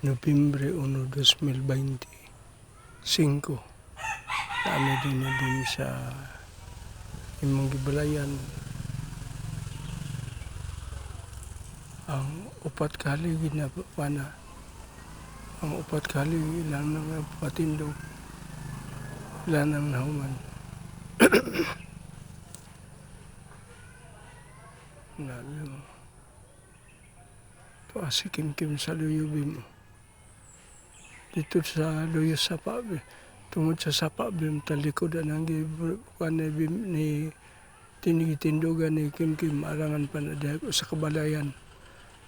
Nobyembre 1, 2025. Kami din sa imong gibalayan ang upat kalig na pana. Ang upat kalig ilang nang patindog, ilang nang nahuman. Nabi mo. Paasikim-kim sa luyubi mo. Dito sa luyo sapa, tungod sa sapa, talikodan ang gibukan ni tinigitindugan ni Kim arangan pa na sa kabalayan.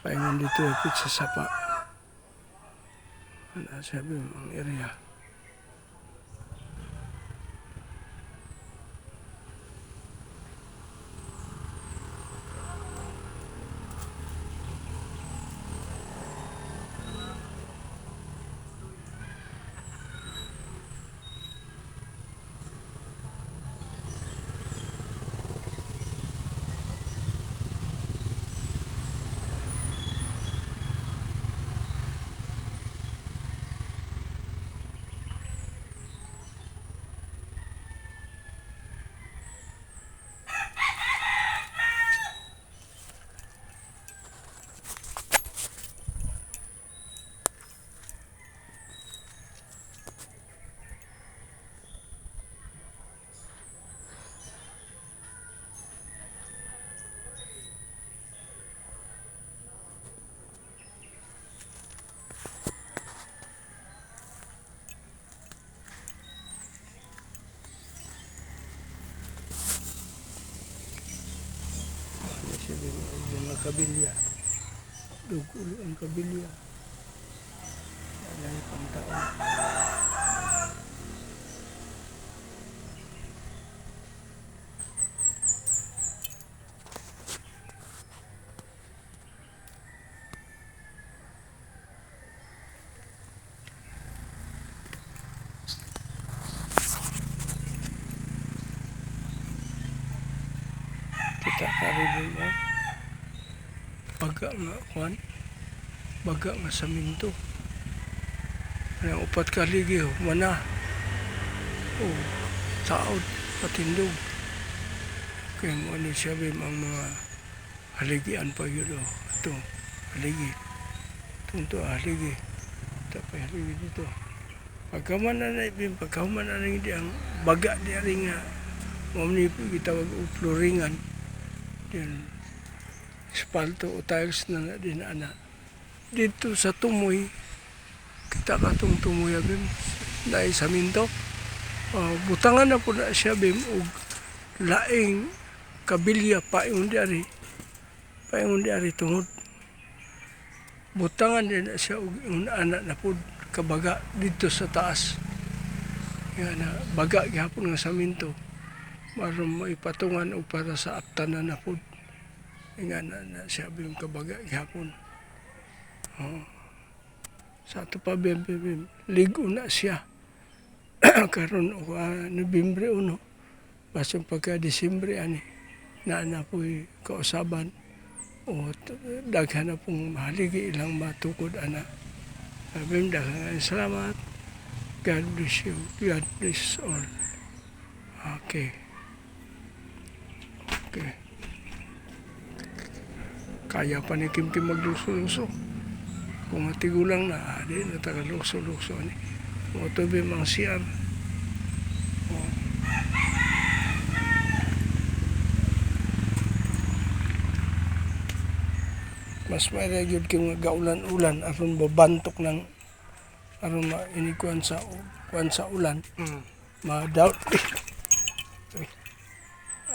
Paingon dito sa sapa. Ano sabi mo ang area? Mga kabilya. Dugulo ang kabilya. Alay pang taon. Kita karibin mo. Baga nga kwan, baga nga sa minto. Ang upat kaligi, mana. O, taod, patindog. Kaya mo ano siya ang mga haligian pa yun. Ito, haligi. Ito, haligi. Ito pa haligi dito. Pagkaman na hindi ang baga di rin nga. Mamnipo gitawag o floringan. Yan. Espalto o tiles na din ana. Dito sa tumoy, kita ka itong tumoy abim, dahil sa minto. Butangan na po na siya bim, o laing kabilya paingon di ari tungod. Butangan din na siya, o anak na po kabaga dito sa taas. Yan na, baga gihapon nga sa minto. Maroon maipatungan o para sa aptanan na po. Nga na siya yung kabaga gihapon. Sa ito pa ligo na siya. Karon Nobyembre 1. Basta pagka Disyembre ani na po'y kausaban o daghan na pong mahaligi ilang matukod ana. Daghan salamat. God bless you. God bless all. Okay. Kaya pa ni Kim magluso-luso. Kung matigulang na, di na taga-luso-luso. Kung ito ba mga siyar. Mas may nagyod kyung gaulan-ulan aron babantok ng aron mainikuan sa ulan. Ma-doubt.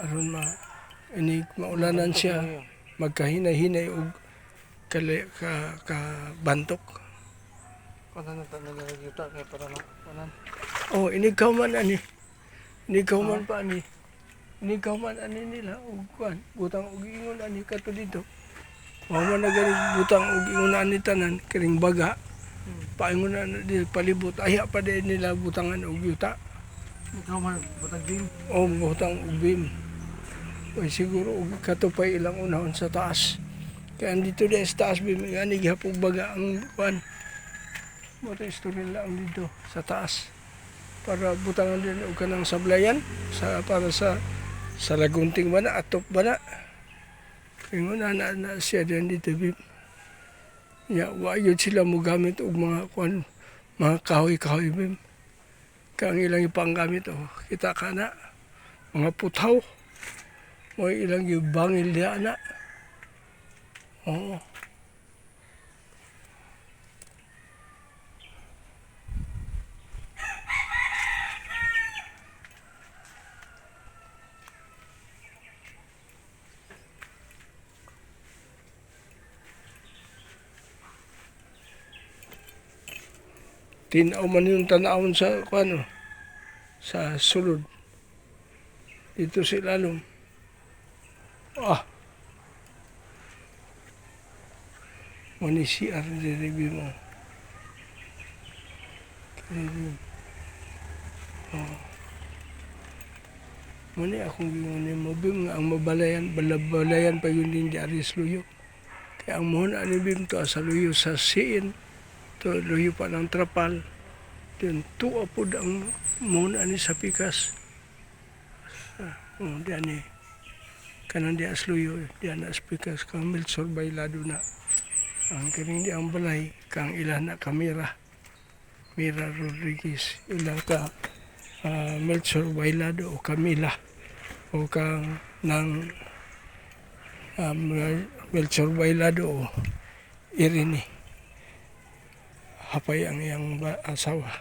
Aron maulanan siya. Magkahinay-hinay o kabantok. Kanan na nagagita kaya para kanan. Oh, inigaw man ani. Inigaw man pa ani. Inigaw man ani nila og kuan, butang og ingon ani kato dito. Mao man nagalig butang og ingon ani tanan kiring baga. Paingon na di palibot aya pa din nila butangan og yuta. Ikaw man butang beam. Oh, butang og beam. O siguro katupay ilang unahon sa taas. Kaya dito din sa taas, ani gihapong baga ang kuan. Mura istorya lang dito sa taas. Para butangan din o kanang sablayan para sa lagunting bana, atop bana. Ingon na siya din dito, bib. Ya, wayod sila mo gamit og mga kahoy-kahoy, bib. Kang ilang ipanggamit, kita ka na. Mga putaw. O ilang bangil diya na. Oo. Tinaw man yung tanawon sa sa sulod. Dito sa ilalom. Mani CR review mo. Review. Mani akong gingunin mo, bim nga ang balabayan pa yun din di aris luyo. Kaya ang mohon ani bim to sa luyo sa siin, to luyo pa ng trapal. Then tuwa po ang mohon ani sa pikas. Diyan eh. Kanang di as luyo, diyan as pikas, kang Melchor Bailado na. Ang kining di ang balay, kang ilan na kamera. Mira Rodriguez, ilang ka Melchor Bailado o Camila. O kang ng Melchor Bailado o Irene. Hapay ang iyang asawa.